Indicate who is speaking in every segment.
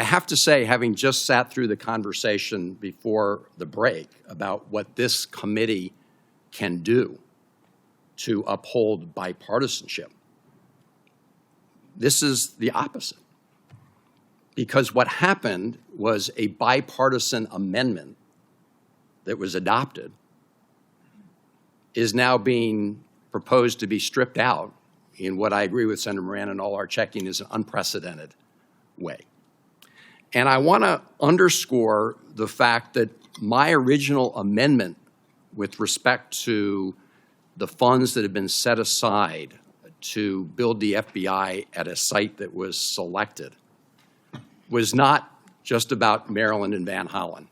Speaker 1: have to say, having just sat through the conversation before the break about what this committee can do to uphold bipartisanship, this is the opposite. Because what happened was a bipartisan amendment that was adopted is now being proposed to be stripped out in what I agree with Senator Moran and all our checking is an unprecedented way. And I want to underscore the fact that my original amendment with respect to the funds that have been set aside to build the FBI at a site that was selected was not just about Maryland and Van Hollen.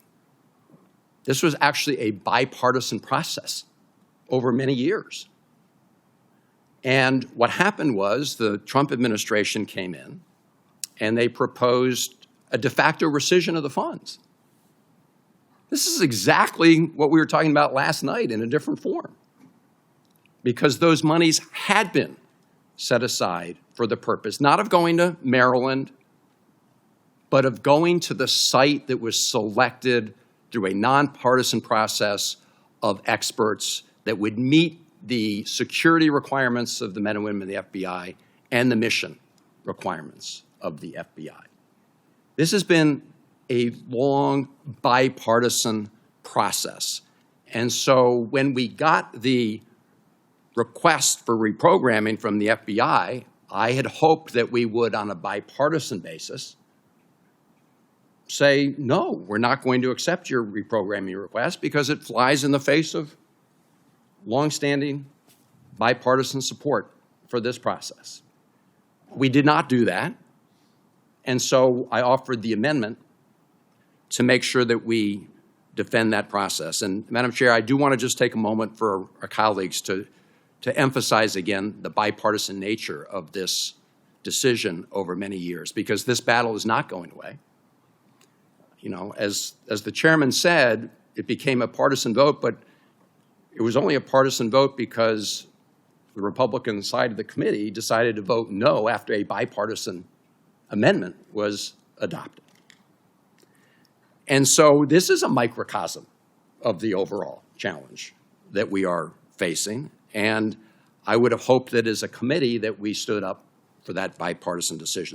Speaker 1: This was actually a bipartisan process over many years. And what happened was the Trump administration came in and they proposed a de facto rescission of the funds. This is exactly what we were talking about last night in a different form, because those monies had been set aside for the purpose, not of going to Maryland, but of going to the site that was selected through a nonpartisan process of experts that would meet the security requirements of the men and women of the FBI and the mission requirements of the FBI. This has been a long bipartisan process. And so when we got the request for reprogramming from the FBI, I had hoped that we would, on a bipartisan basis, say, no, we're not going to accept your reprogramming request because it flies in the face of longstanding bipartisan support for this process. We did not do that. And so I offered the amendment to make sure that we defend that process. And Madam Chair, I do want to just take a moment for our colleagues to emphasize again the bipartisan nature of this decision over many years, because this battle is not going away. You know, as the chairman said, it became a partisan vote, but it was only a partisan vote because the Republican side of the committee decided to vote no after a bipartisan amendment was adopted. And so this is a microcosm of the overall challenge that we are facing. And I would have hoped that as a committee that we stood up for that bipartisan decision.